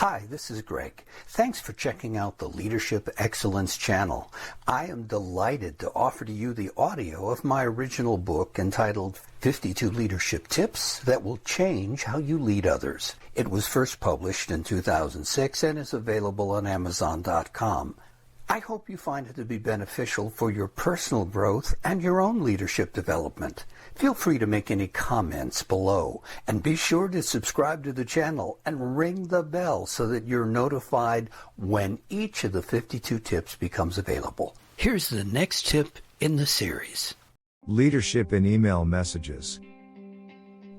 Hi, this is Greg. Thanks for checking out the Leadership Excellence channel. I am delighted to offer to you the audio of my original book entitled 52 Leadership Tips That Will Change How You Lead Others. It was first published in 2006 and is available on Amazon.com. I hope you find it to be beneficial for your personal growth and your own leadership development. Feel free to make any comments below, and be sure to subscribe to the channel and ring the bell so that you're notified when each of the 52 tips becomes available. Here's the next tip in the series. Leadership in email messages.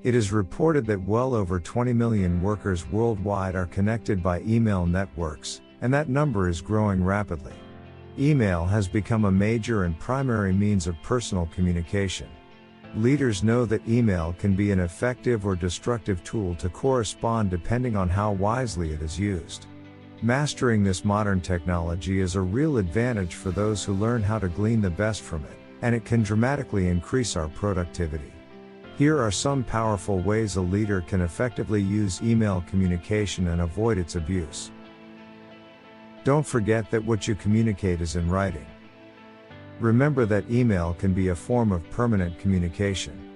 It is reported that well over 20 million workers worldwide are connected by email networks, and that number is growing rapidly. Email has become a major and primary means of personal communication. Leaders know that email can be an effective or destructive tool to correspond depending on how wisely it is used. Mastering this modern technology is a real advantage for those who learn how to glean the best from it, and it can dramatically increase our productivity. Here are some powerful ways a leader can effectively use email communication and avoid its abuse. Don't forget that what you communicate is in writing. Remember that email can be a form of permanent communication.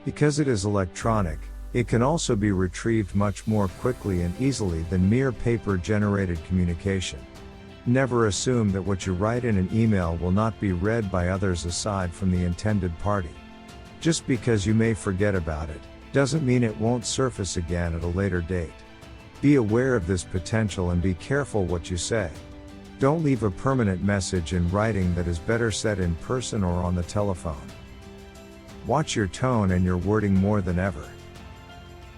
Because it is electronic, it can also be retrieved much more quickly and easily than mere paper-generated communication. Never assume that what you write in an email will not be read by others aside from the intended party. Just because you may forget about it, doesn't mean it won't surface again at a later date. Be aware of this potential and be careful what you say. Don't leave a permanent message in writing that is better said in person or on the telephone. Watch your tone and your wording more than ever.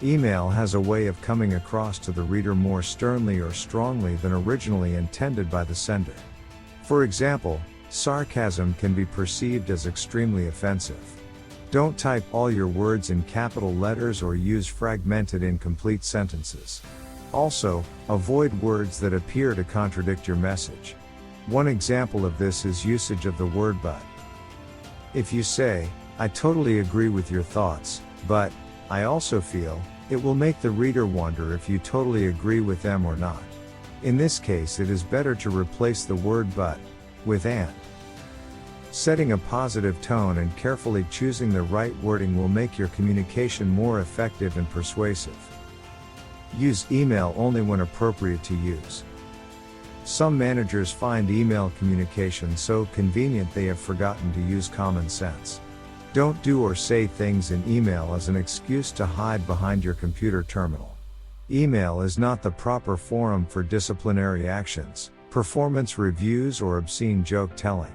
Email has a way of coming across to the reader more sternly or strongly than originally intended by the sender. For example, sarcasm can be perceived as extremely offensive. Don't type all your words in capital letters or use fragmented incomplete sentences. Also, avoid words that appear to contradict your message. One example of this is usage of the word but. If you say, "I totally agree with your thoughts, but I also feel," it will make the reader wonder if you totally agree with them or not. In this case, it is better to replace the word but with and. Setting a positive tone and carefully choosing the right wording will make your communication more effective and persuasive. Use email only when appropriate to use. Some managers find email communication so convenient they have forgotten to use common sense. Don't do or say things in email as an excuse to hide behind your computer terminal. Email is not the proper forum for disciplinary actions, performance reviews, or obscene joke telling.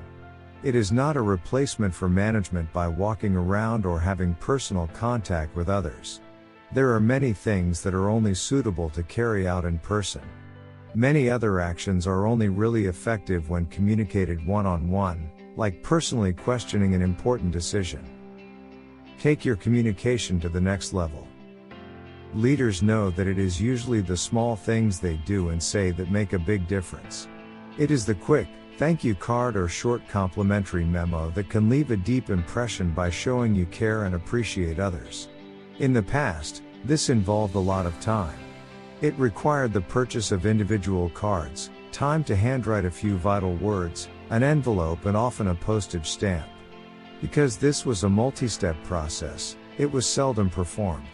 It is not a replacement for management by walking around or having personal contact with others. There are many things that are only suitable to carry out in person. Many other actions are only really effective when communicated one-on-one, like personally questioning an important decision. Take your communication to the next level. Leaders know that it is usually the small things they do and say that make a big difference. It is the quick, thank you card or short complimentary memo that can leave a deep impression by showing you care and appreciate others. In the past, this involved a lot of time. It required the purchase of individual cards, time to handwrite a few vital words, an envelope, and often a postage stamp. Because this was a multi-step process, it was seldom performed.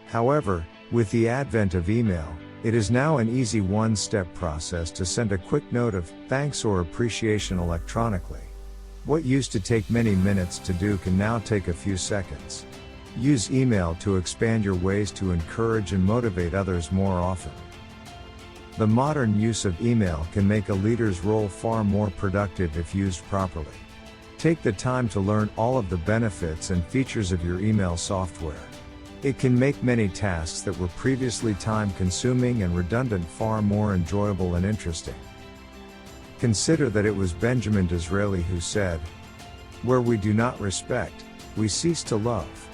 However, with the advent of email, it is now an easy one-step process to send a quick note of thanks or appreciation electronically. What used to take many minutes to do can now take a few seconds. Use email to expand your ways to encourage and motivate others more often. The modern use of email can make a leader's role far more productive if used properly. Take the time to learn all of the benefits and features of your email software. It can make many tasks that were previously time-consuming and redundant far more enjoyable and interesting. Consider that it was Benjamin Disraeli who said, "Where we do not respect, we cease to love."